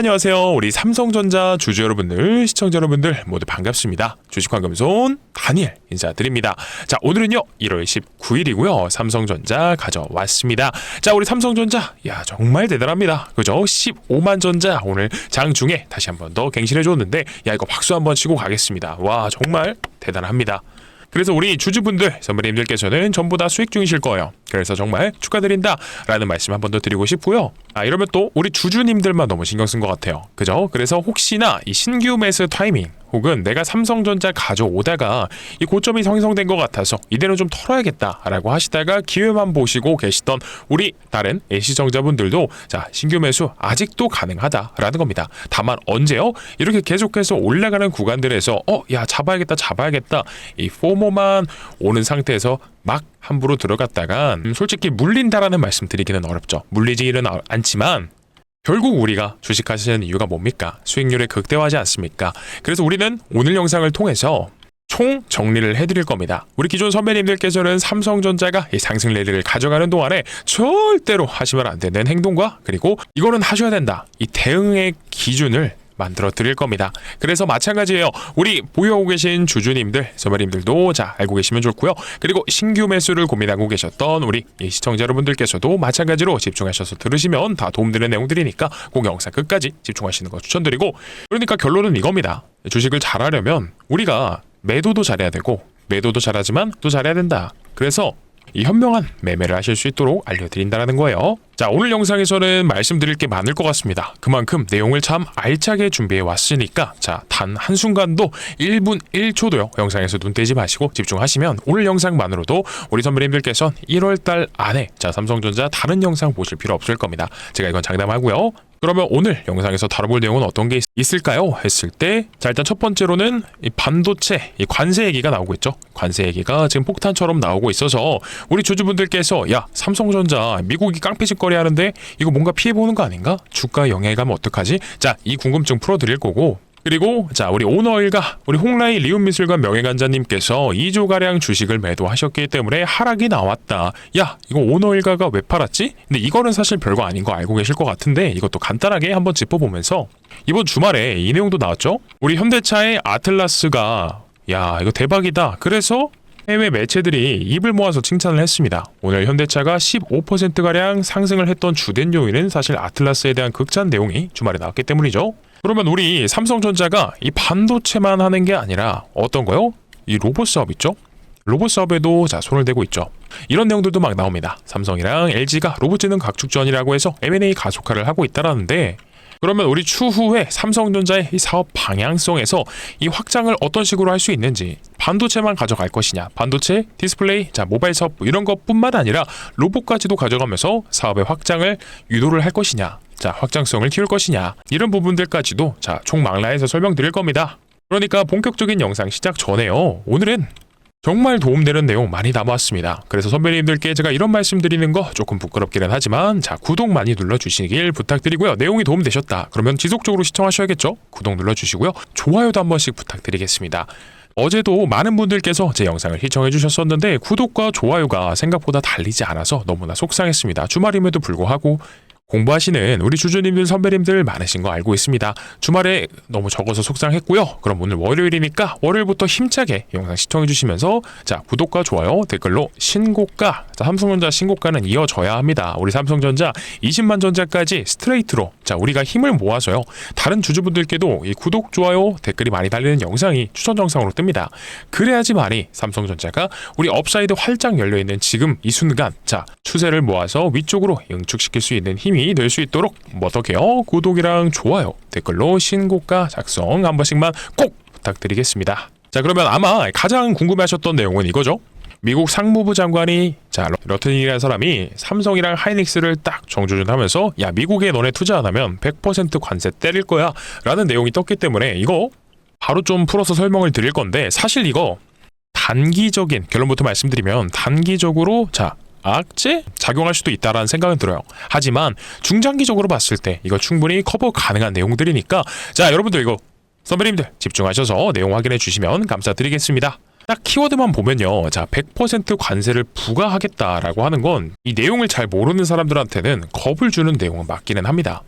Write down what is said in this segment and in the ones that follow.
안녕하세요. 우리 삼성전자 주주 여러분들, 시청자 여러분들 모두 반갑습니다. 주식환금손 다니엘 인사드립니다. 자, 오늘은요 1월 19일이고요 삼성전자 가져왔습니다. 자, 우리 삼성전자 정말 대단합니다. 그죠? 15만 전자 오늘 장중에 다시 한 번 더 갱신해줬는데 이거 박수 한번 치고 가겠습니다. 와, 정말 대단합니다. 그래서 우리 주주분들, 선배님들께서는 전부 다 수익 중이실 거예요. 그래서 정말 축하드린다 라는 말씀 한 번 더 드리고 싶고요. 이러면 또 우리 주주님들만 너무 신경 쓴 것 같아요. 그죠? 그래서 혹시나 이 신규 매수 타이밍 혹은 내가 삼성전자 가져오다가 이 고점이 형성된 것 같아서 이대로 좀 털어야겠다 라고 하시다가 기회만 보시고 계시던 우리 다른 시청자분들도 자, 신규 매수 아직도 가능하다라는 겁니다. 다만 언제요? 이렇게 계속해서 올라가는 구간들에서 잡아야겠다 이 포모만 오는 상태에서 막 함부로 들어갔다가 솔직히 물린다라는 말씀 드리기는 어렵죠. 물리지는 않지만 결국 우리가 주식하시는 이유가 뭡니까? 수익률을 극대화하지 않습니까? 그래서 우리는 오늘 영상을 통해서 총 정리를 해드릴 겁니다. 우리 기존 선배님들께서는 삼성전자가 이 상승 랠리를 가져가는 동안에 절대로 하시면 안 되는 행동과 그리고 이거는 하셔야 된다. 이 대응의 기준을 만들어 드릴 겁니다. 그래서 마찬가지예요. 우리 보유하고 계신 주주님들, 선배님들도 알고 계시면 좋고요. 그리고 신규 매수를 고민하고 계셨던 우리 시청자 여러분들께서도 마찬가지로 집중하셔서 들으시면 다 도움되는 내용들이니까 꼭 영상 끝까지 집중하시는 거 추천드리고, 그러니까 결론은 이겁니다. 주식을 잘하려면 우리가 매도도 잘해야 되고 매도도 잘하지만 또 잘해야 된다. 그래서 이 현명한 매매를 하실 수 있도록 알려드린다는 거예요. 자, 오늘 영상에서는 말씀드릴 게 많을 것 같습니다. 그만큼 내용을 참 알차게 준비해 왔으니까 자, 단 한순간도 1분 1초도요 영상에서 눈 떼지 마시고 집중하시면 오늘 영상만으로도 우리 선배님들께서는 1월달 안에 자, 삼성전자 다른 영상 보실 필요 없을 겁니다. 제가 이건 장담하고요. 그러면 오늘 영상에서 다뤄볼 내용은 어떤 게 있을까요? 했을 때 자, 일단 첫 번째로는 이 반도체 이 관세 얘기가 나오고 있죠. 관세 얘기가 지금 폭탄처럼 나오고 있어서 우리 주주분들께서 삼성전자 미국이 깡패짓거리 하는데 이거 뭔가 피해보는 거 아닌가? 주가 영향가면 어떡하지? 자, 이 궁금증 풀어드릴 거고, 그리고 자, 우리 오너일가 우리 홍라이 리움미술관 명예관장님께서 2조가량 주식을 매도하셨기 때문에 하락이 나왔다. 이거 오너일가가 왜 팔았지? 근데 이거는 사실 별거 아닌 거 알고 계실 것 같은데 이것도 간단하게 한번 짚어보면서 이번 주말에 이 내용도 나왔죠. 우리 현대차의 아틀라스가 이거 대박이다. 그래서 해외 매체들이 입을 모아서 칭찬을 했습니다. 오늘 현대차가 15%가량 상승을 했던 주된 요인은 사실 아틀라스에 대한 극찬 내용이 주말에 나왔기 때문이죠. 그러면 우리 삼성전자가 이 반도체만 하는 게 아니라 어떤 거요? 이 로봇 사업 있죠? 로봇 사업에도 손을 대고 있죠. 이런 내용들도 막 나옵니다. 삼성이랑 LG가 로봇智능 각축전이라고 해서 M&A 가속화를 하고 있다라는데, 그러면 우리 추후에 삼성전자의 이 사업 방향성에서 이 확장을 어떤 식으로 할 수 있는지, 반도체만 가져갈 것이냐, 반도체, 디스플레이, 모바일 사업 이런 것뿐만 아니라 로봇까지도 가져가면서 사업의 확장을 유도를 할 것이냐, 확장성을 키울 것이냐, 이런 부분들까지도 총망라해서 설명드릴 겁니다. 그러니까 본격적인 영상 시작 전에요. 오늘은 정말 도움되는 내용 많이 담아왔습니다. 그래서 선배님들께 제가 이런 말씀 드리는 거 조금 부끄럽기는 하지만 구독 많이 눌러주시길 부탁드리고요. 내용이 도움되셨다 그러면 지속적으로 시청하셔야겠죠? 구독 눌러주시고요. 좋아요도 한 번씩 부탁드리겠습니다. 어제도 많은 분들께서 제 영상을 시청해 주셨었는데 구독과 좋아요가 생각보다 달리지 않아서 너무나 속상했습니다. 주말임에도 불구하고 공부하시는 우리 주주님들, 선배님들 많으신 거 알고 있습니다. 주말에 너무 적어서 속상했고요. 그럼 오늘 월요일이니까 월요일부터 힘차게 영상 시청해 주시면서 구독과 좋아요, 댓글로 신고가, 삼성전자 신고가는 이어져야 합니다. 우리 삼성전자 20만 전자까지 스트레이트로 우리가 힘을 모아서요. 다른 주주분들께도 이 구독, 좋아요, 댓글이 많이 달리는 영상이 추천 영상으로 뜹니다. 그래야지만이 삼성전자가 우리 업사이드 활짝 열려있는 지금 이 순간 추세를 모아서 위쪽으로 응축시킬 수 있는 힘이 될 수 있도록 어떻게요? 구독이랑 좋아요, 댓글로 신고가 작성 한 번씩만 꼭 부탁드리겠습니다. 자, 그러면 아마 가장 궁금해하셨던 내용은 이거죠. 미국 상무부 장관이 러튼이라는 사람이 삼성이랑 하이닉스를 딱 정조준하면서 미국에 너네 투자 안 하면 100% 관세 때릴 거야 라는 내용이 떴기 때문에 이거 바로 좀 풀어서 설명을 드릴 건데, 사실 이거 단기적인 결론부터 말씀드리면 단기적으로 악재 작용할 수도 있다라는 생각은 들어요. 하지만 중장기적으로 봤을 때 이거 충분히 커버 가능한 내용들이니까 여러분들 이거 선배님들 집중하셔서 내용 확인해 주시면 감사드리겠습니다. 딱 키워드만 보면요. 100% 관세를 부과하겠다라고 하는 건 이 내용을 잘 모르는 사람들한테는 겁을 주는 내용은 맞기는 합니다.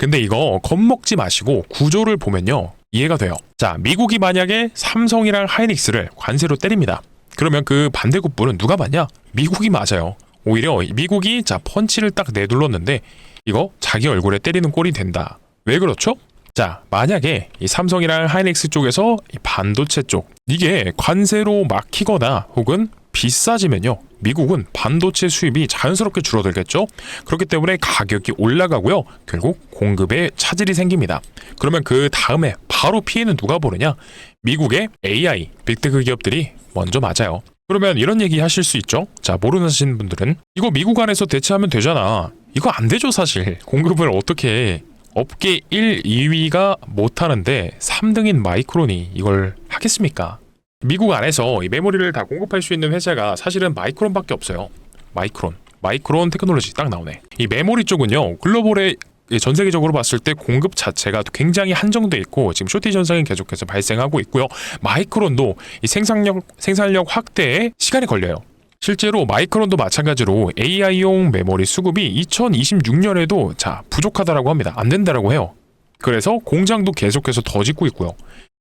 근데 이거 겁먹지 마시고 구조를 보면요, 이해가 돼요. 자, 미국이 만약에 삼성이랑 하이닉스를 관세로 때립니다. 그러면 그 반대급부는 누가 맞냐? 미국이 맞아요. 오히려 미국이 자 펀치를 딱 내둘렀는데 이거 자기 얼굴에 때리는 꼴이 된다. 왜 그렇죠? 자, 만약에 이 삼성이랑 하이닉스 쪽에서 이 반도체 쪽 이게 관세로 막히거나 혹은 비싸지면요, 미국은 반도체 수입이 자연스럽게 줄어들겠죠. 그렇기 때문에 가격이 올라가고요, 결국 공급에 차질이 생깁니다. 그러면 그 다음에 바로 피해는 누가 보느냐? 미국의 AI, 빅테크 기업들이 먼저 맞아요. 그러면 이런 얘기 하실 수 있죠. 자, 모르시는 분들은 이거 미국 안에서 대체하면 되잖아. 이거 안 되죠. 사실 공급을 어떻게 해. 업계 1, 2위가 못하는데 3등인 마이크론이 이걸 하겠습니까? 미국 안에서 이 메모리를 다 공급할 수 있는 회사가 사실은 마이크론밖에 없어요. 마이크론 테크놀로지 딱 나오네. 이 메모리 쪽은요, 글로벌에 전 세계적으로 봤을 때 공급 자체가 굉장히 한정돼 있고 지금 쇼티지 현상이 계속해서 발생하고 있고요. 마이크론도 이 생산력 확대에 시간이 걸려요. 실제로 마이크론도 마찬가지로 AI용 메모리 수급이 2026년에도 자 부족하다라고 합니다. 안 된다라고 해요. 그래서 공장도 계속해서 더 짓고 있고요.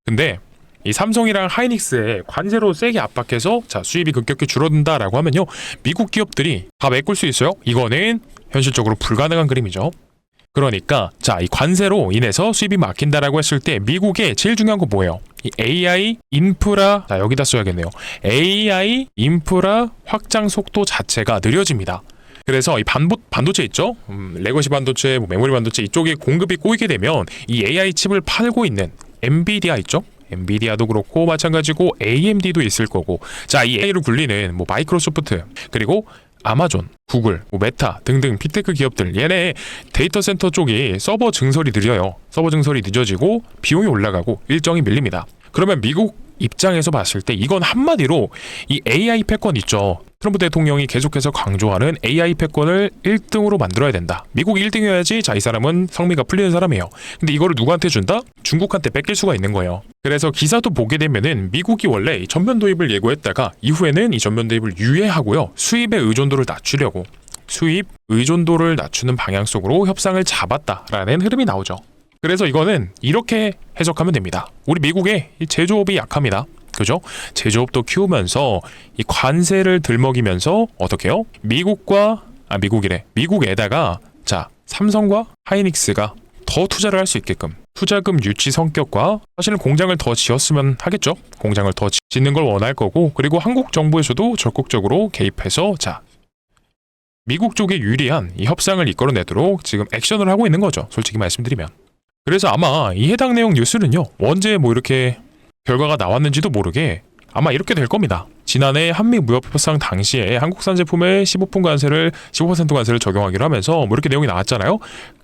근데 이 삼성이랑 하이닉스에 관세로 세게 압박해서 자 수입이 급격히 줄어든다라고 하면요, 미국 기업들이 다 메꿀 수 있어요? 이거는 현실적으로 불가능한 그림이죠. 그러니까 자 이 관세로 인해서 수입이 막힌다라고 했을 때 미국의 제일 중요한 건 뭐예요? 이 AI 인프라, 자 여기다 써야겠네요. AI 인프라 확장 속도 자체가 느려집니다. 그래서 이 반도체 있죠? 레거시 반도체, 메모리 반도체 이쪽에 공급이 꼬이게 되면 이 AI 칩을 팔고 있는 엔비디아 있죠? 엔비디아도 그렇고 마찬가지고 AMD도 있을 거고, 자 이 AI를 굴리는 뭐 마이크로소프트 그리고 아마존, 구글, 메타 등등 빅테크 기업들, 얘네 데이터 센터 쪽이 서버 증설이 느려요. 서버 증설이 늦어지고 비용이 올라가고 일정이 밀립니다. 그러면 미국 입장에서 봤을 때 이건 한마디로 이 AI 패권 있죠. 트럼프 대통령이 계속해서 강조하는 AI 패권을 1등으로 만들어야 된다. 미국이 1등이어야지 자 이 사람은 성미가 풀리는 사람이에요. 근데 이거를 누구한테 준다? 중국한테 뺏길 수가 있는 거예요. 그래서 기사도 보게 되면은 미국이 원래 이 전면 도입을 예고했다가 이후에는 이 전면 도입을 유예하고요, 수입의 의존도를 낮추려고 수입 의존도를 낮추는 방향 속으로 협상을 잡았다라는 흐름이 나오죠. 그래서 이거는 이렇게 해석하면 됩니다. 우리 미국의 이 제조업이 약합니다. 그죠? 제조업도 키우면서 이 관세를 들먹이면서 어떻게 해요? 미국에다가 자 삼성과 하이닉스가 더 투자를 할 수 있게끔 투자금 유치 성격과 사실은 공장을 더 지었으면 하겠죠. 공장을 더 짓는 걸 원할 거고, 그리고 한국 정부에서도 적극적으로 개입해서 자 미국 쪽에 유리한 이 협상을 이끌어내도록 지금 액션을 하고 있는 거죠. 솔직히 말씀드리면. 그래서 아마 이 해당 내용 뉴스는요, 언제 뭐 이렇게 결과가 나왔는지도 모르게 아마 이렇게 될 겁니다. 지난해 한미 무역 협상 당시에 한국산 제품에 15% 관세를 적용하기로 하면서 뭐 이렇게 내용이 나왔잖아요.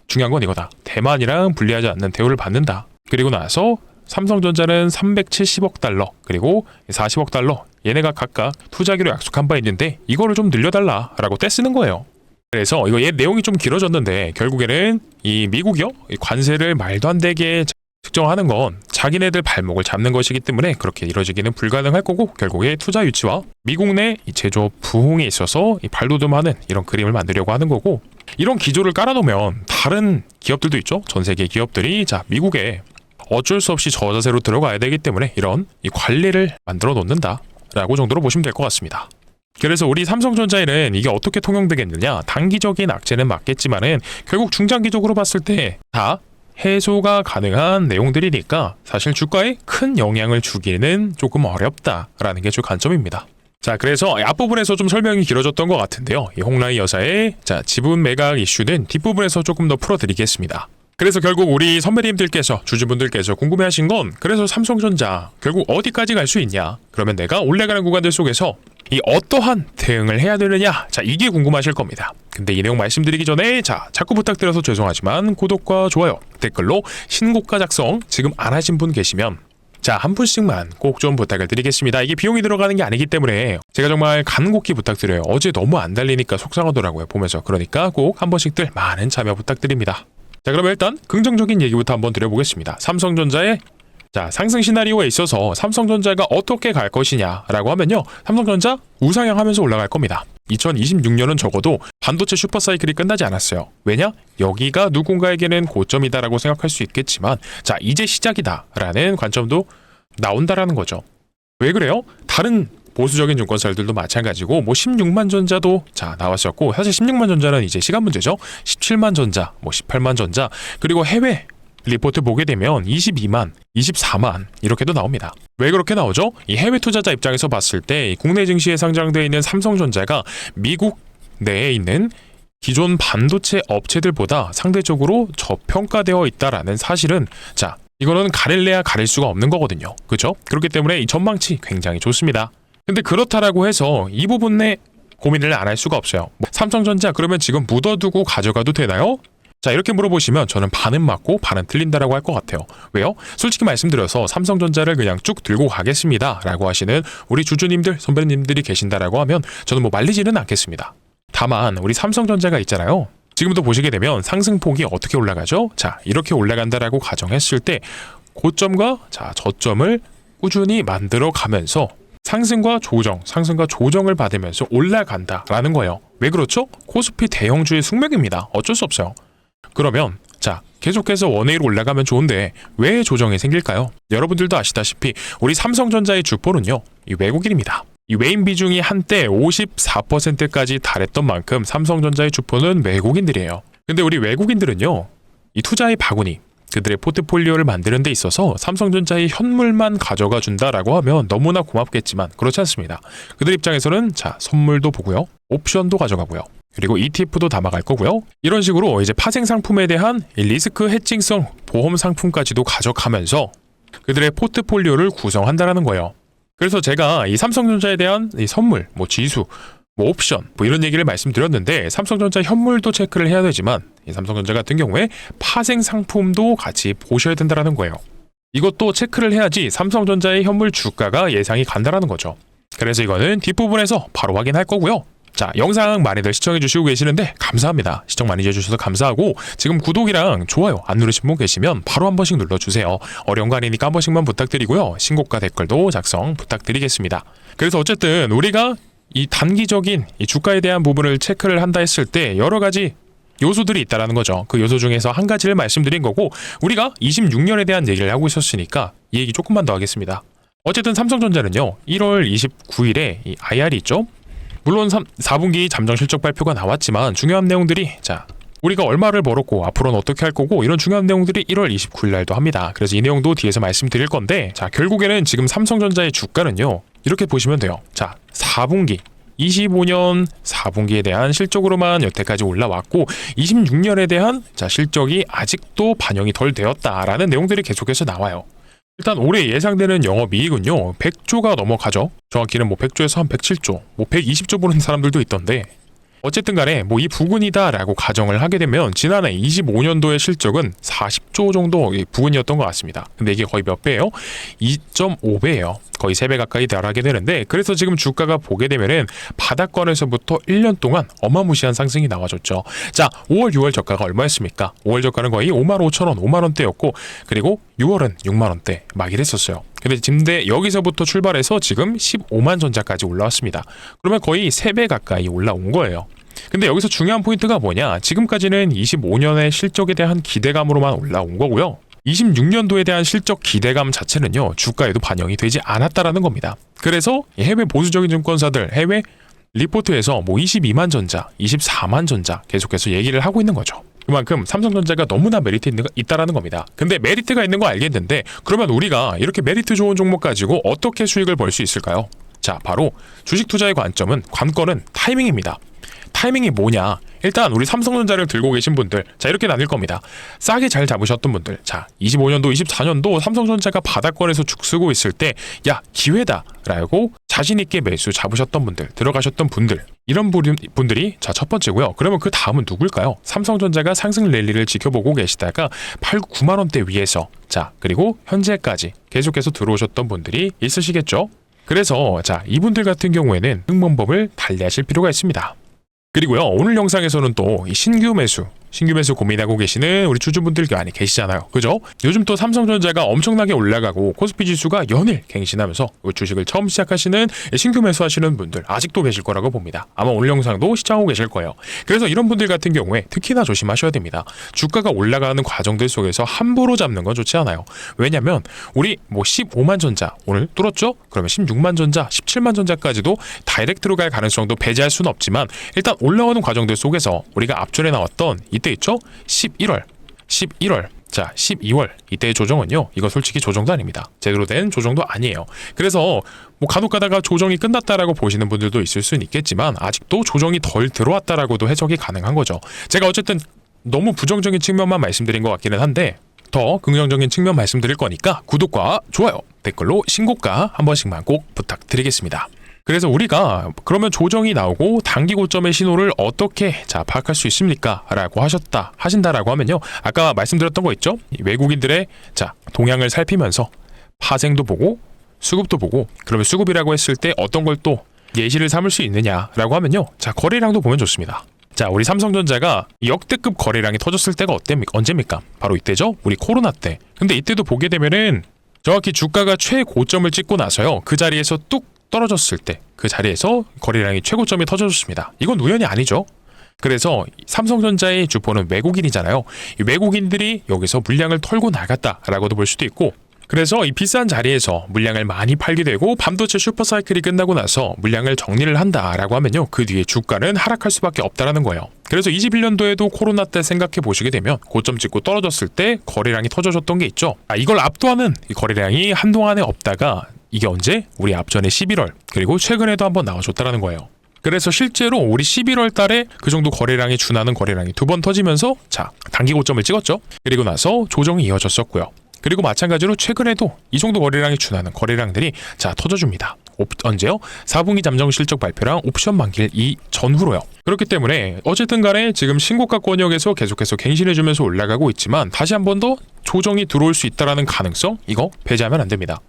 중요한 건 이거다. 대만이랑 분리하지 않는 대우를 받는다. 그리고 나서 삼성전자는 370억 달러 그리고 40억 달러 얘네가 각각 투자하기로 약속한 바 있는데 이거를 좀 늘려달라라고 떼쓰는 거예요. 그래서 이거 얘 내용이 좀 길어졌는데 결국에는 이 미국이요, 이 관세를 말도 안 되게 측정하는 건 자기네들 발목을 잡는 것이기 때문에 그렇게 이루어지기는 불가능할 거고, 결국에 투자 유치와 미국 내 이 제조업 부흥에 있어서 이 발돋움하는 이런 그림을 만들려고 하는 거고, 이런 기조를 깔아놓으면 다른 기업들도 있죠. 전 세계 기업들이 자 미국에 어쩔 수 없이 저자세로 들어가야 되기 때문에 이런 이 관리를 만들어 놓는다라고 정도로 보시면 될 것 같습니다. 그래서 우리 삼성전자에는 이게 어떻게 통용되겠느냐, 단기적인 악재는 맞겠지만은 결국 중장기적으로 봤을 때 다 해소가 가능한 내용들이니까 사실 주가에 큰 영향을 주기는 조금 어렵다라는 게 주 관점입니다. 자, 그래서 앞부분에서 좀 설명이 길어졌던 것 같은데요, 이 홍라이 여사의 자 지분 매각 이슈는 뒷부분에서 조금 더 풀어드리겠습니다. 그래서 결국 우리 선배님들께서, 주주분들께서 궁금해하신 건, 그래서 삼성전자 결국 어디까지 갈 수 있냐, 그러면 내가 올라가는 구간들 속에서 이 어떠한 대응을 해야 되느냐, 자 이게 궁금하실 겁니다. 근데 이 내용 말씀드리기 전에 자 자꾸 부탁드려서 죄송하지만 구독과 좋아요, 댓글로 신고가 작성 지금 안 하신 분 계시면 자 한 분씩만 꼭 좀 부탁을 드리겠습니다. 이게 비용이 들어가는 게 아니기 때문에 제가 정말 간곡히 부탁드려요. 어제 너무 안 달리니까 속상하더라고요 보면서. 그러니까 꼭 한 번씩들 많은 참여 부탁드립니다. 자, 그러면 일단 긍정적인 얘기부터 한번 드려보겠습니다. 삼성전자의 자, 상승 시나리오에 있어서 삼성전자가 어떻게 갈 것이냐라고 하면요. 삼성전자 우상향하면서 올라갈 겁니다. 2026년은 적어도 반도체 슈퍼사이클이 끝나지 않았어요. 왜냐? 여기가 누군가에게는 고점이다라고 생각할 수 있겠지만 자, 이제 시작이다라는 관점도 나온다라는 거죠. 왜 그래요? 다른 보수적인 증권사들도 마찬가지고 16만 전자도 자 나왔었고 사실 16만 전자는 이제 시간 문제죠. 17만 전자, 18만 전자 그리고 해외 리포트 보게 되면 22만, 24만 이렇게도 나옵니다. 왜 그렇게 나오죠? 이 해외 투자자 입장에서 봤을 때 국내 증시에 상장되어 있는 삼성전자가 미국 내에 있는 기존 반도체 업체들보다 상대적으로 저평가되어 있다라는 사실은 자 이거는 가릴래야 가릴 수가 없는 거거든요. 그렇죠? 그렇기 때문에 이 전망치 굉장히 좋습니다. 근데 그렇다라고 해서 이 부분에 고민을 안 할 수가 없어요. 삼성전자 그러면 지금 묻어두고 가져가도 되나요? 자 이렇게 물어보시면 저는 반은 맞고 반은 틀린다라고 할 것 같아요. 왜요? 솔직히 말씀드려서 삼성전자를 그냥 쭉 들고 가겠습니다 라고 하시는 우리 주주님들 선배님들이 계신다라고 하면 저는 말리지는 않겠습니다. 다만 우리 삼성전자가 있잖아요. 지금도 보시게 되면 상승폭이 어떻게 올라가죠? 자 이렇게 올라간다라고 가정했을 때 고점과 자 저점을 꾸준히 만들어 가면서 상승과 조정을 받으면서 올라간다라는 거예요. 왜 그렇죠? 코스피 대형주의 숙명입니다. 어쩔 수 없어요. 그러면 자 계속해서 원웨이로 올라가면 좋은데 왜 조정이 생길까요? 여러분들도 아시다시피 우리 삼성전자의 주포는요 이 외국인입니다. 이 외인 비중이 한때 54%까지 달했던 만큼 삼성전자의 주포는 외국인들이에요. 근데 우리 외국인들은요 이 투자의 바구니 그들의 포트폴리오를 만드는 데 있어서 삼성전자의 현물만 가져가 준다라고 하면 너무나 고맙겠지만 그렇지 않습니다. 그들 입장에서는 자 선물도 보고요 옵션도 가져가고요 그리고 ETF도 담아갈 거고요. 이런 식으로 이제 파생 상품에 대한 리스크 해칭성 보험 상품까지도 가져가면서 그들의 포트폴리오를 구성한다라는 거예요. 그래서 제가 이 삼성전자에 대한 이 선물, 지수, 옵션 이런 얘기를 말씀드렸는데 삼성전자 현물도 체크를 해야 되지만 이 삼성전자 같은 경우에 파생 상품도 같이 보셔야 된다는 거예요. 이것도 체크를 해야지 삼성전자의 현물 주가가 예상이 간다라는 거죠. 그래서 이거는 뒷부분에서 바로 확인할 거고요. 자, 영상 많이들 시청해 주시고 계시는데 감사합니다. 시청 많이 해주셔서 감사하고 지금 구독이랑 좋아요 안 누르신 분 계시면 바로 한 번씩 눌러주세요. 어려운 거 아니니까 한 번씩만 부탁드리고요. 신고가 댓글도 작성 부탁드리겠습니다. 그래서 어쨌든 우리가 이 단기적인 이 주가에 대한 부분을 체크를 한다 했을 때 여러 가지 요소들이 있다라는 거죠. 그 요소 중에서 한 가지를 말씀드린 거고 우리가 26년에 대한 얘기를 하고 있었으니까 이 얘기 조금만 더 하겠습니다. 어쨌든 삼성전자는요 1월 29일에 이 IR이 있죠. 물론 4분기 잠정 실적 발표가 나왔지만 중요한 내용들이 자 우리가 얼마를 벌었고 앞으로는 어떻게 할 거고 이런 중요한 내용들이 1월 29일 날도 합니다. 그래서 이 내용도 뒤에서 말씀드릴 건데 자 결국에는 지금 삼성전자의 주가는요 이렇게 보시면 돼요. 자 4분기 25년 4분기에 대한 실적으로만 여태까지 올라왔고 26년에 대한 자 실적이 아직도 반영이 덜 되었다라는 내용들이 계속해서 나와요. 일단 올해 예상되는 영업이익은요 100조가 넘어가죠. 정확히는 100조에서 한 107조 120조 보는 사람들도 있던데 어쨌든 간에 이 부근이다라고 가정을 하게 되면 지난해 25년도의 실적은 40조 정도 부근이었던 것 같습니다. 근데 이게 거의 몇 배예요? 2.5배예요. 거의 3배 가까이 달하게 되는데 그래서 지금 주가가 보게 되면은 바닥권에서부터 1년 동안 어마무시한 상승이 나와줬죠. 자 5월 6월 저가가 얼마였습니까? 5월 저가는 거의 55,000원 5만원대였고 그리고 6월은 6만원대 막 이랬었어요. 근데 여기서부터 출발해서 지금 15만 전자까지 올라왔습니다. 그러면 거의 3배 가까이 올라온 거예요. 근데 여기서 중요한 포인트가 뭐냐? 지금까지는 25년의 실적에 대한 기대감으로만 올라온 거고요. 26년도에 대한 실적 기대감 자체는요 주가에도 반영이 되지 않았다라는 겁니다. 그래서 해외 보수적인 증권사들 해외 리포트에서 22만 전자, 24만 전자 계속해서 얘기를 하고 있는 거죠. 그만큼 삼성전자가 너무나 메리트 있다라는 겁니다. 근데 메리트가 있는 거 알겠는데 그러면 우리가 이렇게 메리트 좋은 종목 가지고 어떻게 수익을 벌 수 있을까요? 자 바로 주식 투자의 관건은 타이밍입니다. 타이밍이 뭐냐? 일단 우리 삼성전자를 들고 계신 분들 자 이렇게 나뉠 겁니다. 싸게 잘 잡으셨던 분들 자 25년도 24년도 삼성전자가 바닥권에서 죽쓰고 있을 때 야 기회다 라고 자신있게 매수 잡으셨던 분들 들어가셨던 분들 이런 분들이 자 첫 번째고요. 그러면 그 다음은 누굴까요? 삼성전자가 상승 랠리를 지켜보고 계시다가 8, 9만원대 위에서 자 그리고 현재까지 계속해서 들어오셨던 분들이 있으시겠죠. 그래서 자 이분들 같은 경우에는 응mon법을 달리하실 필요가 있습니다. 그리고요 오늘 영상에서는 또 이 신규 매수 신규 매수 고민하고 계시는 우리 주주분들 많이 계시잖아요. 그죠? 요즘 또 삼성전자가 엄청나게 올라가고 코스피 지수가 연일 갱신하면서 주식을 처음 시작하시는 신규 매수하시는 분들 아직도 계실 거라고 봅니다. 아마 오늘 영상도 시청하고 계실 거예요. 그래서 이런 분들 같은 경우에 특히나 조심하셔야 됩니다. 주가가 올라가는 과정들 속에서 함부로 잡는 건 좋지 않아요. 왜냐면 우리 15만 전자 오늘 뚫었죠? 그러면 16만 전자, 17만 전자까지도 다이렉트로 갈 가능성도 배제할 수는 없지만 일단 올라오는 과정들 속에서 우리가 앞전에 나왔던 이때 있죠? 11월, 자 12월 이때의 조정은요, 이거 솔직히 조정도 아닙니다. 제대로 된 조정도 아니에요. 그래서 간혹 가다가 조정이 끝났다라고 보시는 분들도 있을 수는 있겠지만 아직도 조정이 덜 들어왔다라고도 해석이 가능한 거죠. 제가 어쨌든 너무 부정적인 측면만 말씀드린 것 같기는 한데 더 긍정적인 측면 말씀드릴 거니까 구독과 좋아요, 댓글로 신고가 한 번씩만 꼭 부탁드리겠습니다. 그래서 우리가 그러면 조정이 나오고 단기 고점의 신호를 어떻게 파악할 수 있습니까? 라고 하신다라고 하면요, 아까 말씀드렸던 거 있죠? 외국인들의 동향을 살피면서 파생도 보고 수급도 보고, 그러면 수급이라고 했을 때 어떤 걸 또 예시를 삼을 수 있느냐라고 하면요, 거래량도 보면 좋습니다. 우리 삼성전자가 역대급 거래량이 터졌을 때가 언제입니까? 바로 이때죠? 우리 코로나 때. 근데 이때도 보게 되면은 정확히 주가가 최고점을 찍고 나서요, 그 자리에서 뚝 떨어졌을 때 그 자리에서 거래량이 최고점이 터져줬습니다. 이건 우연이 아니죠. 그래서 삼성전자의 주포는 외국인이잖아요. 이 외국인들이 여기서 물량을 털고 나갔다라고도 볼 수도 있고, 그래서 이 비싼 자리에서 물량을 많이 팔게 되고 반도체 슈퍼사이클이 끝나고 나서 물량을 정리를 한다라고 하면요, 그 뒤에 주가는 하락할 수밖에 없다라는 거예요. 그래서 21년도에도 코로나 때 생각해 보시게 되면 고점 찍고 떨어졌을 때 거래량이 터져줬던 게 있죠. 이걸 압도하는 이 거래량이 한동안에 없다가 이게 언제? 우리 앞전에 11월, 그리고 최근에도 한번 나와줬다라는 거예요. 그래서 실제로 우리 11월 달에 그 정도 거래량에 준하는 거래량이 두 번 터지면서 단기 고점을 찍었죠. 그리고 나서 조정이 이어졌었고요. 그리고 마찬가지로 최근에도 이 정도 거래량에 준하는 거래량들이 터져줍니다. 언제요? 4분기 잠정 실적 발표랑 옵션 만기일 이 전후로요. 그렇기 때문에 어쨌든 간에 지금 신고가 권역에서 계속해서 갱신해주면서 올라가고 있지만 다시 한 번 더 조정이 들어올 수 있다는 가능성, 이거 배제하면 안 됩니다.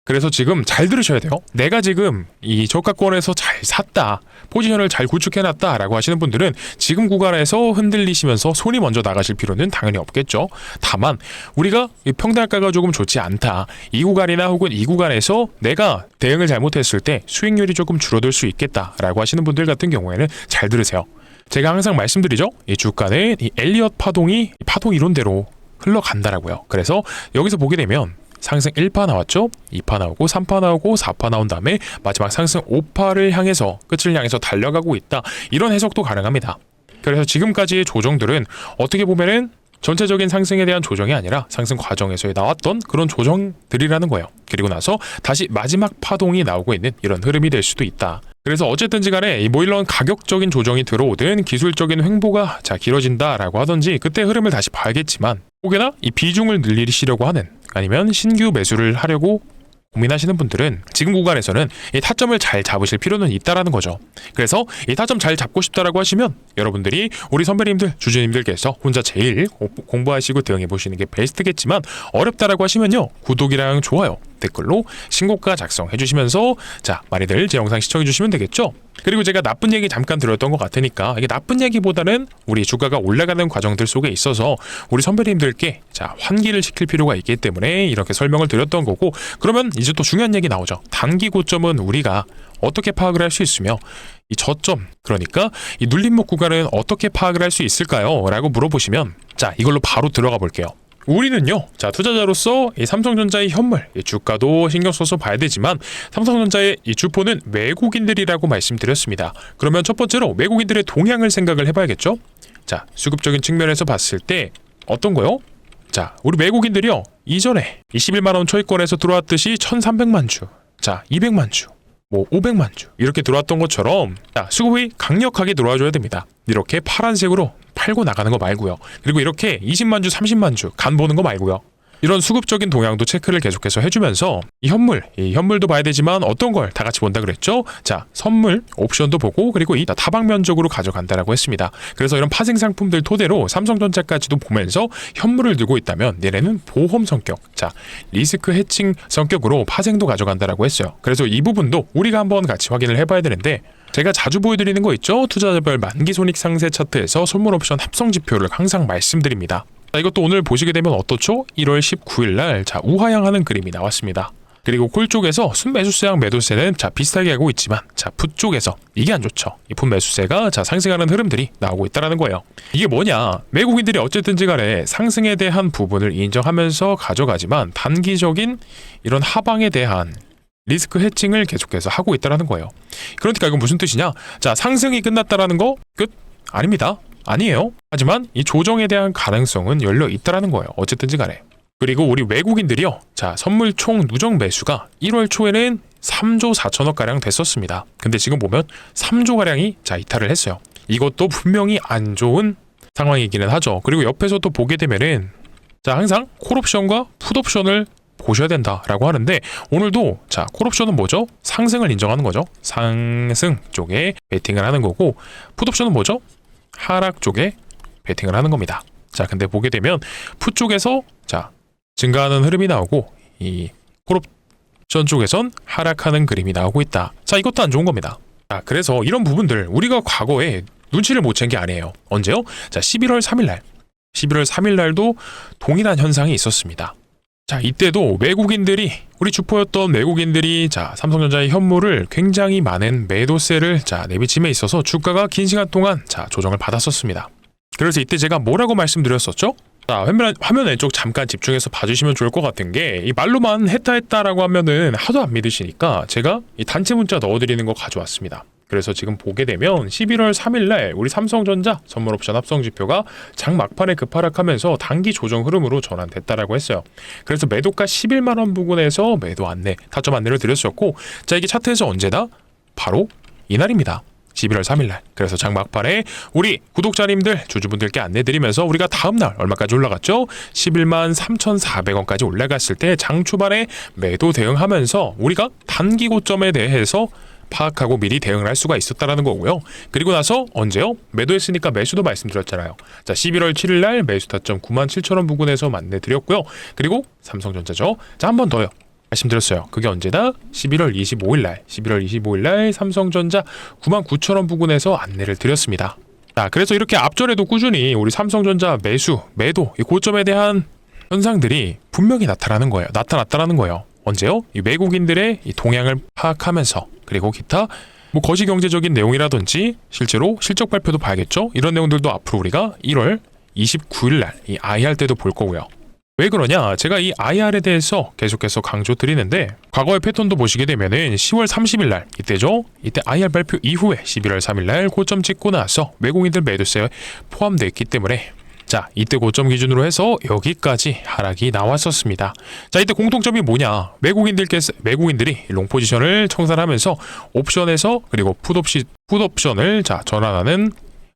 그래서 지금 잘 들으셔야 돼요. 내가 지금 이 저가권에서 잘 샀다, 포지션을 잘 구축해놨다 라고 하시는 분들은 지금 구간에서 흔들리시면서 손이 먼저 나가실 필요는 당연히 없겠죠. 다만 우리가 평단가가 조금 좋지 않다, 이 구간이나 혹은 이 구간에서 내가 대응을 잘못했을 때 수익률이 조금 줄어들 수 있겠다 라고 하시는 분들 같은 경우에는 잘 들으세요. 제가 항상 말씀드리죠, 이 주가는 이 엘리엇 파동이 파동 이론대로 흘러간다라고요. 그래서 여기서 보게 되면 상승 1파 나왔죠? 2파 나오고 3파 나오고 4파 나온 다음에 마지막 상승 5파를 향해서 끝을 향해서 달려가고 있다, 이런 해석도 가능합니다. 그래서 지금까지의 조정들은 어떻게 보면은 전체적인 상승에 대한 조정이 아니라 상승 과정에서 나왔던 그런 조정들이라는 거예요. 그리고 나서 다시 마지막 파동이 나오고 있는 이런 흐름이 될 수도 있다. 그래서 어쨌든지 간에 이런 가격적인 조정이 들어오든 기술적인 횡보가 길어진다라고 하든지 그때 흐름을 다시 봐야겠지만, 혹여나 이 비중을 늘리시려고 하는, 아니면 신규 매수를 하려고 고민하시는 분들은 지금 구간에서는 이 타점을 잘 잡으실 필요는 있다라는 거죠. 그래서 이 타점 잘 잡고 싶다라고 하시면 여러분들이 우리 선배님들, 주주님들께서 혼자 제일 공부하시고 대응해 보시는 게 베스트겠지만, 어렵다라고 하시면요, 구독이랑 좋아요, 댓글로 신고가 작성해 주시면서 많이들 제 영상 시청해 주시면 되겠죠. 그리고 제가 나쁜 얘기 잠깐 들었던 것 같으니까, 이게 나쁜 얘기보다는 우리 주가가 올라가는 과정들 속에 있어서 우리 선배님들께 환기를 시킬 필요가 있기 때문에 이렇게 설명을 드렸던 거고, 그러면 이제 또 중요한 얘기 나오죠. 단기 고점은 우리가 어떻게 파악을 할 수 있으며 이 저점, 그러니까 이 눌림목 구간은 어떻게 파악을 할 수 있을까요? 라고 물어보시면 이걸로 바로 들어가 볼게요. 우리는요, 투자자로서 이 삼성전자의 현물, 이 주가도 신경 써서 봐야 되지만 삼성전자의 이 주포는 외국인들이라고 말씀드렸습니다. 그러면 첫 번째로 외국인들의 동향을 생각을 해봐야겠죠. 수급적인 측면에서 봤을 때 어떤 거요? 우리 외국인들이요, 이전에 21만 원 초입권에서 들어왔듯이 1,300만 주, 200만 주, 500만 주 이렇게 들어왔던 것처럼 수급이 강력하게 들어와줘야 됩니다. 이렇게 파란색으로 팔고 나가는 거 말고요. 그리고 이렇게 20만 주, 30만 주 간 보는 거 말고요. 이런 수급적인 동향도 체크를 계속해서 해주면서 이 현물도 봐야 되지만 어떤 걸 다 같이 본다 그랬죠? 선물, 옵션도 보고, 그리고 이 다방면적으로 가져간다라고 했습니다. 그래서 이런 파생 상품들 토대로 삼성전자까지도 보면서 현물을 들고 있다면 얘네는 보험 성격, 리스크 해칭 성격으로 파생도 가져간다라고 했어요. 그래서 이 부분도 우리가 한번 같이 확인을 해봐야 되는데, 제가 자주 보여드리는 거 있죠? 투자자별 만기 손익 상세 차트에서 선물 옵션 합성 지표를 항상 말씀드립니다. 자, 이것도 오늘 보시게 되면 어떻죠? 1월 19일 날 우하향하는 그림이 나왔습니다. 그리고 콜 쪽에서 순매수세랑 매도세는 비슷하게 하고 있지만 풋 쪽에서 이게 안 좋죠. 이 풋 매수세가 상승하는 흐름들이 나오고 있다는 거예요. 이게 뭐냐? 외국인들이 어쨌든지 간에 상승에 대한 부분을 인정하면서 가져가지만 단기적인 이런 하방에 대한 리스크 해칭을 계속해서 하고 있다는 거예요. 그러니까 이건 무슨 뜻이냐? 상승이 끝났다라는 거 끝? 아닙니다. 아니에요. 하지만 이 조정에 대한 가능성은 열려 있다는 거예요. 어쨌든지 간에. 그리고 우리 외국인들이요. 선물 총 누적 매수가 1월 초에는 3조 4천억 가량 됐었습니다. 근데 지금 보면 3조 가량이 이탈을 했어요. 이것도 분명히 안 좋은 상황이기는 하죠. 그리고 옆에서 또 보게 되면은 항상 콜옵션과 풋옵션을 보셔야 된다라고 하는데 오늘도 콜옵션은 뭐죠? 상승을 인정하는 거죠. 상승 쪽에 베팅을 하는 거고 풋옵션은 뭐죠? 하락 쪽에 베팅을 하는 겁니다. 근데 보게 되면 풋 쪽에서 증가하는 흐름이 나오고 이 콜옵션 쪽에선 하락하는 그림이 나오고 있다. 이것도 안 좋은 겁니다. 그래서 이런 부분들 우리가 과거에 눈치를 못 챈 게 아니에요. 언제요? 11월 3일 날. 11월 3일 날도 동일한 현상이 있었습니다. 이때도 외국인들이 우리 주포였던 외국인들이 삼성전자의 현물을 굉장히 많은 매도세를 내비침에 있어서 주가가 긴 시간 동안 조정을 받았었습니다. 그래서 이때 제가 뭐라고 말씀드렸었죠? 화면 왼쪽 잠깐 집중해서 봐주시면 좋을 것 같은 게 이 말로만 했다라고 하면은 하도 안 믿으시니까 제가 이 단체 문자 넣어드리는 거 가져왔습니다. 그래서 지금 보게 되면 11월 3일 날 우리 삼성전자 선물 옵션 합성 지표가 장 막판에 급하락하면서 단기 조정 흐름으로 전환됐다라고 했어요. 그래서 매도가 11만 원 부근에서 매도 안내, 타점 안내를 드렸었고 이게 차트에서 언제다? 바로 이날입니다. 11월 3일 날. 그래서 장 막판에 우리 구독자님들, 주주분들께 안내드리면서 우리가 다음날 얼마까지 올라갔죠? 11만 3,400원까지 올라갔을 때 장 초반에 매도 대응하면서 우리가 단기 고점에 대해서 파악하고 미리 대응을 할 수가 있었다라는 거고요. 그리고 나서 언제요? 매도했으니까 매수도 말씀드렸잖아요. 11월 7일 날 매수 타점 97,000원 부근에서 안내드렸고요. 그리고 삼성전자죠. 한 번 더요. 말씀드렸어요. 그게 언제다? 11월 25일 날. 11월 25일 날 삼성전자 99,000원 부근에서 안내를 드렸습니다. 그래서 이렇게 앞전에도 꾸준히 우리 삼성전자 매수, 매도, 이 고점에 대한 현상들이 분명히 나타났다는 거예요. 언제요? 이 외국인들의 이 동향을 파악하면서 그리고 기타 거시경제적인 내용이라든지 실제로 실적 발표도 봐야겠죠? 이런 내용들도 앞으로 우리가 1월 29일 날 이 IR 때도 볼 거고요. 왜 그러냐? 제가 이 IR에 대해서 계속해서 강조 드리는데 과거의 패턴도 보시게 되면은 10월 30일 날 이때죠? 이때 IR 발표 이후에 11월 3일 날 고점 찍고 나서 외국인들 매도세에 포함되어 있기 때문에 이때 고점 기준으로 해서 여기까지 하락이 나왔었습니다. 이때 공통점이 뭐냐? 외국인들이 롱 포지션을 청산하면서 옵션에서 그리고 풋옵션을 전환하는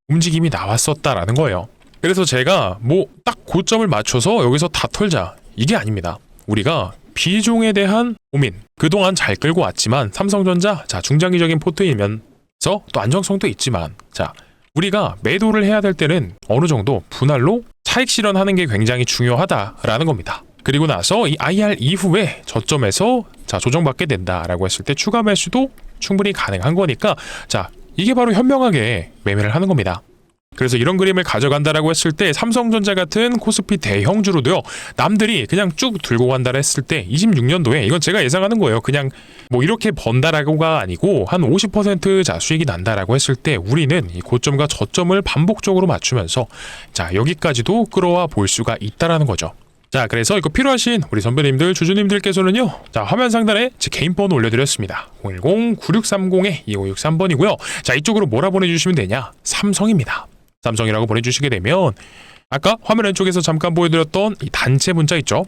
움직임이 나왔었다라는 거예요. 그래서 제가 딱 고점을 맞춰서 여기서 다 털자 이게 아닙니다. 우리가 비중에 대한 고민 그동안 잘 끌고 왔지만 삼성전자 중장기적인 포트이면서 또 안정성도 있지만 우리가 매도를 해야 될 때는 어느 정도 분할로 차익 실현하는 게 굉장히 중요하다라는 겁니다. 그리고 나서 이 IR 이후에 저점에서 조정받게 된다라고 했을 때 추가 매수도 충분히 가능한 거니까 이게 바로 현명하게 매매를 하는 겁니다. 그래서 이런 그림을 가져간다라고 했을 때 삼성전자 같은 코스피 대형주로도요. 남들이 그냥 쭉 들고 간다라 했을 때 26년도에 이건 제가 예상하는 거예요. 그냥 이렇게 번다라고가 아니고 한 50% 수익이 난다라고 했을 때 우리는 이 고점과 저점을 반복적으로 맞추면서 여기까지도 끌어와 볼 수가 있다라는 거죠. 그래서 이거 필요하신 우리 선배님들, 주주님들께서는요. 화면 상단에 제 개인 번호 올려드렸습니다. 010-9630-2563번이고요. 이쪽으로 뭐라 보내주시면 되냐? 삼성입니다. 삼성이라고 보내주시게 되면 아까 화면 왼쪽에서 잠깐 보여드렸던 이 단체 문자 있죠?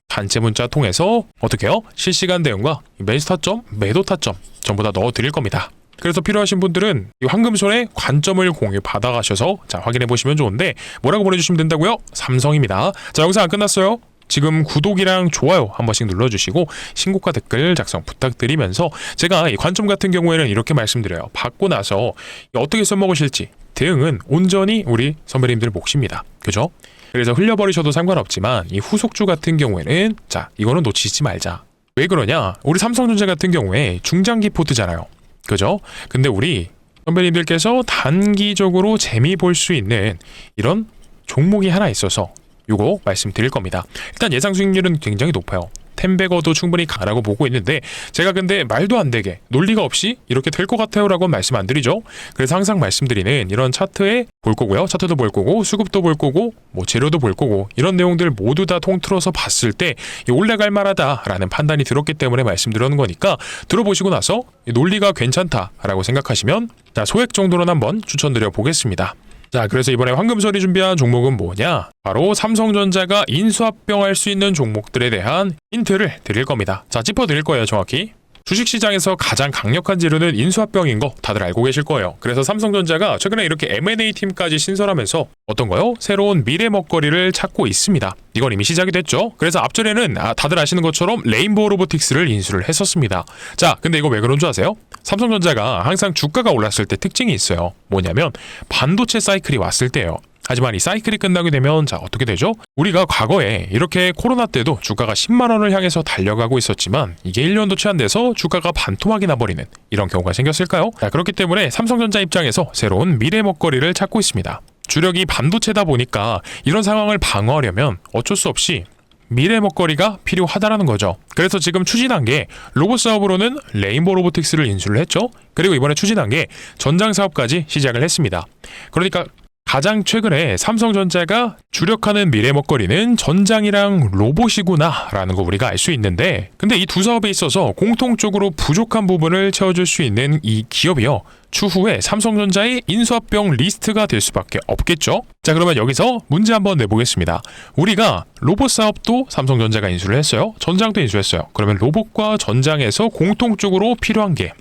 단체 문자 통해서 어떻게 해요? 실시간 대응과 매수 타점, 매도 타점 전부 다 넣어드릴 겁니다. 그래서 필요하신 분들은 이 황금손의 관점을 공유 받아가셔서 확인해 보시면 좋은데 뭐라고 보내주시면 된다고요? 삼성입니다. 영상 안 끝났어요. 지금 구독이랑 좋아요 한 번씩 눌러주시고 신고가 댓글 작성 부탁드리면서 제가 이 관점 같은 경우에는 이렇게 말씀드려요. 받고 나서 어떻게 써먹으실지 대응은 온전히 우리 선배님들 몫입니다. 그죠? 그래서 흘려버리셔도 상관없지만 이 후속주 같은 경우에는 이거는 놓치지 말자. 왜 그러냐? 우리 삼성전자 같은 경우에 중장기 포트잖아요. 그죠? 근데 우리 선배님들께서 단기적으로 재미 볼 수 있는 이런 종목이 하나 있어서 요거 말씀드릴 겁니다. 일단 예상 수익률은 굉장히 높아요. 템베거도 충분히 가라고 보고 있는데 제가 근데 말도 안 되게 논리가 없이 이렇게 될 것 같아요 라고 말씀 안 드리죠. 그래서 항상 말씀드리는 이런 차트에 볼 거고요. 차트도 볼 거고 수급도 볼 거고 뭐 재료도 볼 거고 이런 내용들 모두 다 통틀어서 봤을 때 올라갈 만하다라는 판단이 들었기 때문에 말씀드리는 거니까 들어보시고 나서 논리가 괜찮다라고 생각하시면 자, 소액 정도는 한번 추천드려 보겠습니다. 자, 그래서 이번에 황금설이 준비한 종목은 뭐냐? 바로 삼성전자가 인수합병할 수 있는 종목들에 대한 힌트를 드릴 겁니다. 자, 짚어드릴 거예요, 정확히. 주식시장에서 가장 강력한 재료는 인수합병인 거 다들 알고 계실 거예요. 그래서 삼성전자가 최근에 이렇게 M&A 팀까지 신설하면서 어떤 거요? 새로운 미래 먹거리를 찾고 있습니다. 이건 이미 시작이 됐죠. 그래서 앞전에는 다들 아시는 것처럼 레인보우 로보틱스를 인수를 했었습니다. 자, 근데 이거 왜 그런 줄 아세요? 삼성전자가 항상 주가가 올랐을 때 특징이 있어요. 뭐냐면 반도체 사이클이 왔을 때예요. 하지만 이 사이클이 끝나게 되면 자, 어떻게 되죠? 우리가 과거에 이렇게 코로나 때도 주가가 10만 원을 향해서 달려가고 있었지만 이게 1년도 채 안 돼서 주가가 반토막이 나버리는 이런 경우가 생겼을까요? 자, 그렇기 때문에 삼성전자 입장에서 새로운 미래 먹거리를 찾고 있습니다. 주력이 반도체다 보니까 이런 상황을 방어하려면 어쩔 수 없이 미래 먹거리가 필요하다라는 거죠. 그래서 지금 추진한 게 로봇 사업으로는 레인보우 로보틱스를 인수를 했죠. 그리고 이번에 추진한 게 전장 사업까지 시작을 했습니다. 그러니까 가장 최근에 삼성전자가 주력하는 미래 먹거리는 전장이랑 로봇이구나 라는 거 우리가 알 수 있는데, 근데 이 두 사업에 있어서 공통적으로 부족한 부분을 채워줄 수 있는 이 기업이요, 추후에 삼성전자의 인수합병 리스트가 될 수밖에 없겠죠. 자, 그러면 여기서 문제 한번 내보겠습니다. 우리가 로봇 사업도 삼성전자가 인수를 했어요. 전장도 인수했어요. 그러면 로봇과 전장에서 공통적으로 필요한 게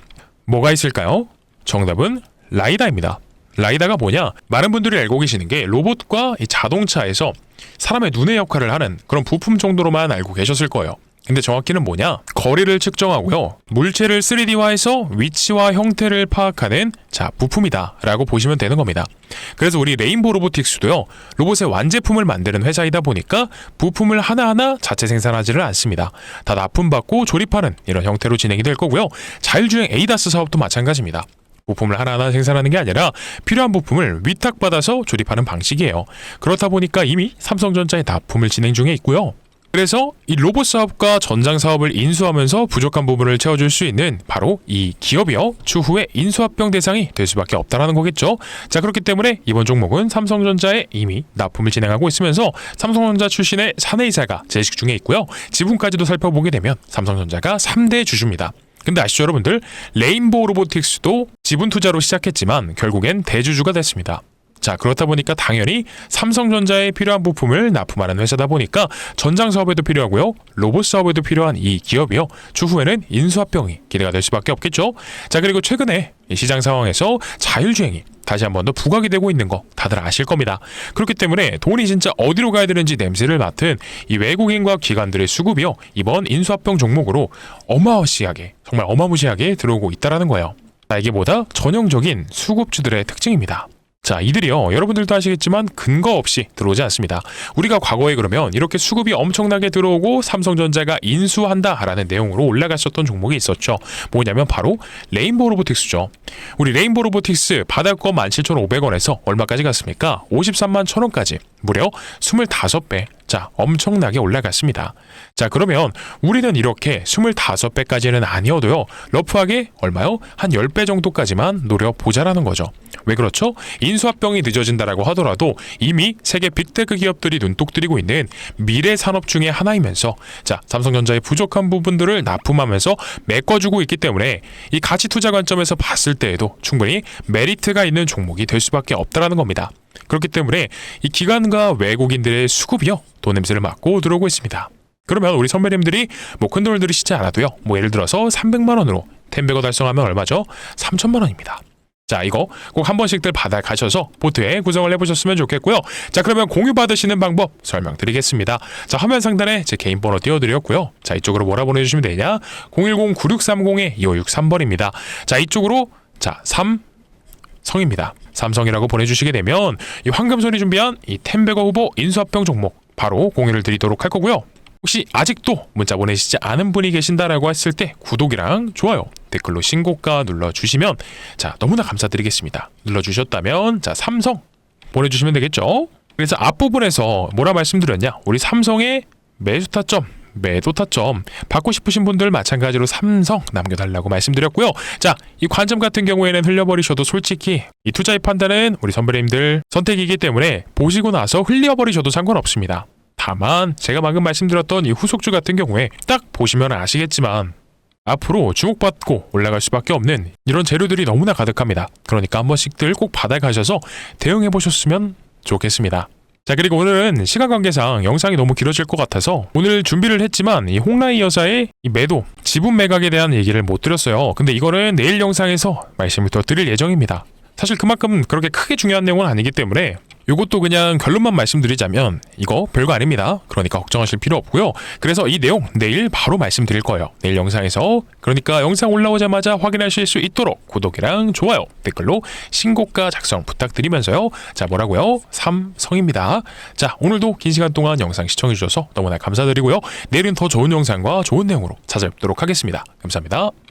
뭐가 있을까요? 정답은 라이다입니다. 라이다가 뭐냐? 많은 분들이 알고 계시는 게 로봇과 이 자동차에서 사람의 눈의 역할을 하는 그런 부품 정도로만 알고 계셨을 거예요. 근데 정확히는 뭐냐? 거리를 측정하고요, 물체를 3D화해서 위치와 형태를 파악하는 자, 부품이다 라고 보시면 되는 겁니다. 그래서 우리 레인보우 로보틱스도요, 로봇의 완제품을 만드는 회사이다 보니까 부품을 하나하나 자체 생산하지를 않습니다. 다 납품받고 조립하는 이런 형태로 진행이 될 거고요. 자율주행 ADAS 사업도 마찬가지입니다. 부품을 하나하나 생산하는 게 아니라 필요한 부품을 위탁받아서 조립하는 방식이에요. 그렇다 보니까 이미 삼성전자의 납품을 진행 중에 있고요. 그래서 이 로봇 사업과 전장 사업을 인수하면서 부족한 부분을 채워줄 수 있는 바로 이 기업이요, 추후에 인수합병 대상이 될 수밖에 없다라는 거겠죠. 자, 그렇기 때문에 이번 종목은 삼성전자에 이미 납품을 진행하고 있으면서 삼성전자 출신의 사내이사가 재직 중에 있고요. 지분까지도 살펴보게 되면 삼성전자가 3대 주주입니다. 근데 아시죠, 여러분들? 레인보우 로보틱스도 지분 투자로 시작했지만 결국엔 대주주가 됐습니다. 자, 그렇다 보니까 당연히 삼성전자에 필요한 부품을 납품하는 회사다 보니까 전장 사업에도 필요하고요, 로봇 사업에도 필요한 이 기업이요, 추후에는 인수합병이 기대가 될 수밖에 없겠죠. 자, 그리고 최근에 이 시장 상황에서 자율주행이 다시 한 번 더 부각이 되고 있는 거 다들 아실 겁니다. 그렇기 때문에 돈이 진짜 어디로 가야 되는지 냄새를 맡은 이 외국인과 기관들의 수급이요, 이번 인수합병 종목으로 어마어마하게, 정말 어마무시하게 들어오고 있다라는 거예요. 자, 이게 뭐다? 전형적인 수급주들의 특징입니다. 자, 이들이요, 여러분들도 아시겠지만 근거 없이 들어오지 않습니다. 우리가 과거에 그러면 이렇게 수급이 엄청나게 들어오고 삼성전자가 인수한다라는 내용으로 올라갔었던 종목이 있었죠. 뭐냐면 바로 레인보우 로보틱스죠. 우리 레인보우 로보틱스 바닥권 17,500원에서 얼마까지 갔습니까? 53만 1,000원까지 무려 25배. 자, 엄청나게 올라갔습니다. 자, 그러면 우리는 이렇게 25배까지는 아니어도요, 러프하게 얼마요? 한 10배 정도까지만 노려보자라는 거죠. 왜 그렇죠? 인수합병이 늦어진다라고 하더라도 이미 세계 빅테크 기업들이 눈독 들이고 있는 미래 산업 중에 하나이면서, 자, 삼성전자의 부족한 부분들을 납품하면서 메꿔주고 있기 때문에 이 가치 투자 관점에서 봤을 때에도 충분히 메리트가 있는 종목이 될 수밖에 없다라는 겁니다. 그렇기 때문에 이 기관과 외국인들의 수급이요, 돈 냄새를 맡고 들어오고 있습니다. 그러면 우리 선배님들이 뭐 큰돈을 들이시지 않아도요, 뭐 예를 들어서 300만 원으로 템베거 달성하면 얼마죠? 3천만 원입니다. 자, 이거 꼭 한 번씩들 받아가셔서 보트에 구성을 해보셨으면 좋겠고요. 자, 그러면 공유 받으시는 방법 설명드리겠습니다. 자, 화면 상단에 제 개인 번호 띄워드렸고요. 자, 이쪽으로 뭐라 보내주시면 되냐? 010-9630-2563번입니다. 자, 이쪽으로 자, 삼성입니다. 삼성이라고 보내주시게 되면 이 황금손이 준비한 이 템베거 후보 인수합병 종목 바로 공유를 드리도록 할 거고요. 혹시 아직도 문자 보내시지 않은 분이 계신다라고 했을 때 구독이랑 좋아요 댓글로 신고가 눌러주시면 자 너무나 감사드리겠습니다. 눌러주셨다면 자 삼성 보내주시면 되겠죠. 그래서 앞부분에서 뭐라 말씀드렸냐, 우리 삼성의 매수 타점, 매도 타점 받고 싶으신 분들 마찬가지로 삼성 남겨달라고 말씀드렸고요. 자, 이 관점 같은 경우에는 흘려버리셔도 솔직히 이 투자의 판단은 우리 선배님들 선택이기 때문에 보시고 나서 흘려버리셔도 상관없습니다. 다만 제가 방금 말씀드렸던 이 후속주 같은 경우에 딱 보시면 아시겠지만 앞으로 주목받고 올라갈 수밖에 없는 이런 재료들이 너무나 가득합니다. 그러니까 한 번씩들 꼭 받아가셔서 대응해 보셨으면 좋겠습니다. 자, 그리고 오늘은 시간 관계상 영상이 너무 길어질 것 같아서 오늘 준비를 했지만 이 홍라이 여사의 이 매도, 지분 매각에 대한 얘기를 못 드렸어요. 근데 이거는 내일 영상에서 말씀을 더 드릴 예정입니다. 사실 그만큼 그렇게 크게 중요한 내용은 아니기 때문에 요것도 그냥 결론만 말씀드리자면 이거 별거 아닙니다. 그러니까 걱정하실 필요 없고요. 그래서 이 내용 내일 바로 말씀드릴 거예요. 내일 영상에서. 그러니까 영상 올라오자마자 확인하실 수 있도록 구독이랑 좋아요, 댓글로 신고가 작성 부탁드리면서요. 자, 뭐라고요? 삼성입니다. 자, 오늘도 긴 시간 동안 영상 시청해주셔서 너무나 감사드리고요. 내일은 더 좋은 영상과 좋은 내용으로 찾아뵙도록 하겠습니다. 감사합니다.